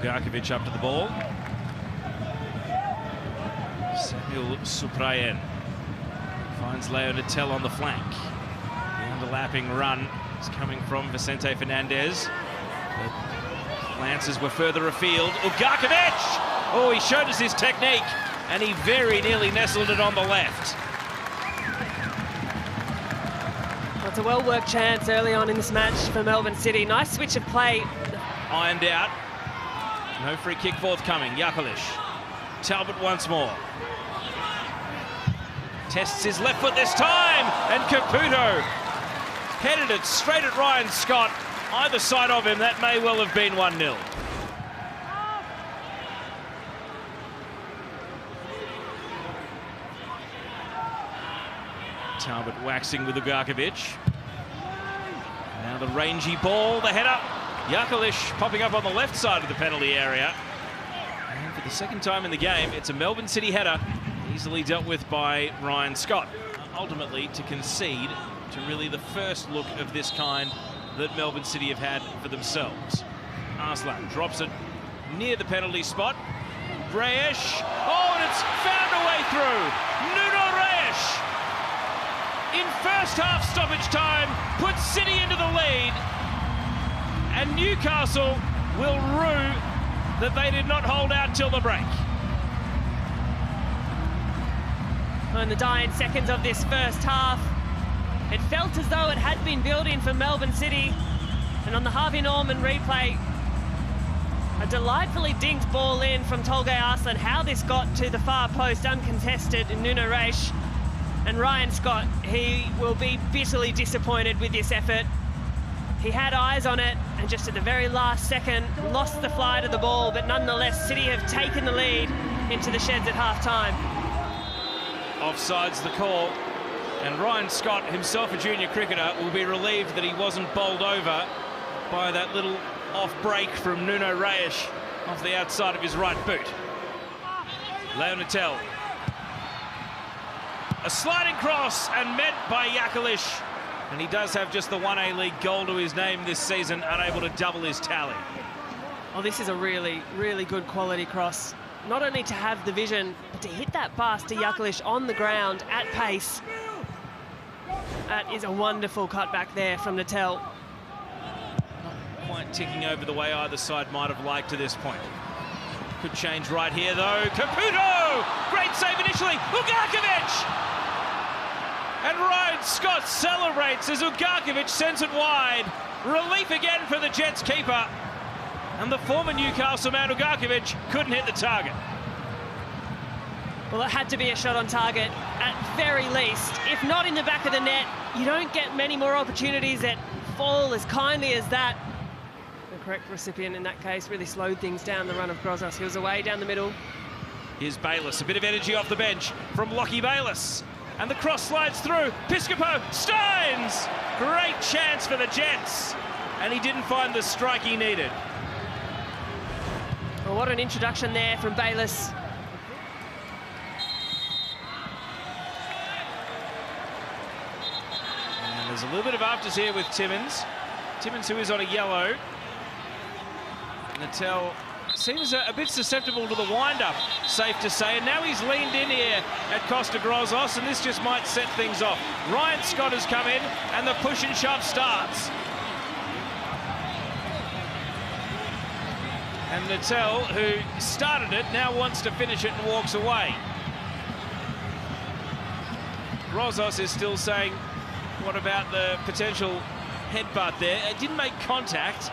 Ugarkovic up to the ball. Samuel Suprayen finds Leo Natel on the flank. The underlapping run is coming from Vicente Fernandez. The Lancers were further afield. Ugarkovic! Oh, he showed us his technique, and he very nearly nestled it on the left. Well, it's a well-worked chance early on in this match for Melbourne City. Nice switch of play. Ironed out. No free kick forthcoming. Jakalic. Talbot once more. Tests his left foot this time, and Caputo headed it straight at Ryan Scott. Either side of him, that may well have been 1-0. Talbot waxing with Ugarkovic. Now the rangy ball, the header. Jakalic popping up on the left side of the penalty area. And for the second time in the game, it's a Melbourne City header, easily dealt with by Ryan Scott. Ultimately, to concede to really the first look of this kind that Melbourne City have had for themselves. Arslan drops it near the penalty spot. Reyes, oh, and it's found a way through. Nuno Reyes, in first half stoppage time, puts City into the lead. And Newcastle will rue that they did not hold out till the break. In the dying seconds of this first half, it felt as though it had been building for Melbourne City. And on the Harvey Norman replay, a delightfully dinked ball in from Tolgay Arslan. How this got to the far post uncontested in Nuno Reyes. And Ryan Scott, he will be bitterly disappointed with this effort. He had eyes on it, and just at the very last second, lost the flight of the ball, but nonetheless, City have taken the lead into the sheds at half-time. Offside's the call, and Ryan Scott, himself a junior cricketer, will be relieved that he wasn't bowled over by that little off-break from Nuno Reyes off the outside of his right boot. Leo Natel. A sliding cross and met by Jakalic. And he does have just the 1A League goal to his name this season, unable to double his tally. Oh, this is a really, really good quality cross. Not only to have the vision, but to hit that pass to Jakalic on the ground at pace. That is a wonderful cutback there from Natel. Not quite ticking over the way either side might have liked to this point. Could change right here, though. Caputo! Great save initially. Ugarkovic! And Ryan Scott celebrates as Ugarkovic sends it wide. Relief again for the Jets keeper. And the former Newcastle man, Ugarkovic, couldn't hit the target. Well, it had to be a shot on target at very least. If not in the back of the net, you don't get many more opportunities that fall as kindly as that. The correct recipient in that case really slowed things down the run of Grozos. He was away down the middle. Here's Bayliss, a bit of energy off the bench from Lockie Bayliss. And the cross slides through. Piscopo, Steins! Great chance for the Jets. And he didn't find the strike he needed. Well, what an introduction there from Bayliss. And there's a little bit of afters here with Timmins. Timmins, who is on a yellow. Natel seems a bit susceptible to the wind-up, safe to say. And now he's leaned in here at Costa Grozos, and this just might set things off. Ryan Scott has come in, and the push and shove starts. And Natel, who started it, now wants to finish it and walks away. Grozos is still saying, what about the potential headbutt there? It didn't make contact.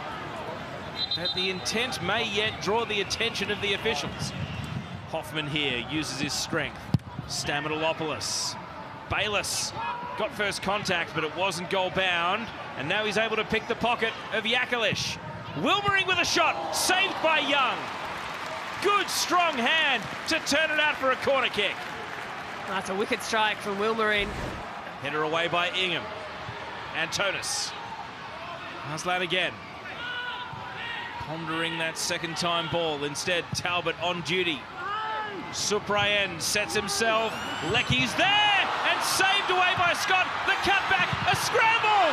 That the intent may yet draw the attention of the officials. Hoffman here uses his strength. Stamatolopoulos. Bayliss got first contact, but it wasn't goal bound. And now he's able to pick the pocket of Jakalic. Wilmering with a shot, saved by Young. Good strong hand to turn it out for a corner kick. That's a wicked strike from Wilmering. Header away by Ingham. Antonis. Arslan again. Pondering that second-time ball. Instead, Talbot on duty. Suprayen sets himself. Lecky's there, and saved away by Scott. The cutback, a scramble!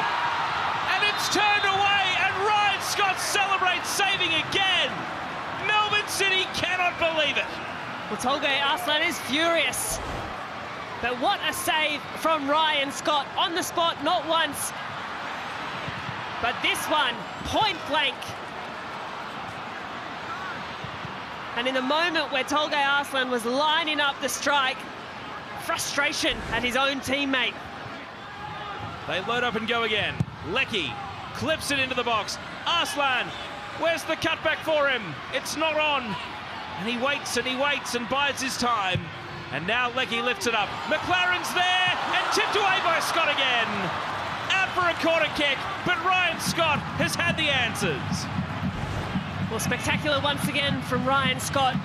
And it's turned away, and Ryan Scott celebrates saving again. City cannot believe it. Well, Tolgay Arslan is furious. But what a save from Ryan Scott. On the spot, not once, but this one, point blank. And in the moment where Tolgay Arslan was lining up the strike, frustration at his own teammate. They load up and go again. Lecky clips it into the box. Arslan, where's the cutback for him? It's not on. And he waits and bides his time. And now Lecky lifts it up. McLaren's there and tipped away by Scott again. Out for a corner kick, but Ryan Scott has had the answers. Well, spectacular once again from Ryan Scott.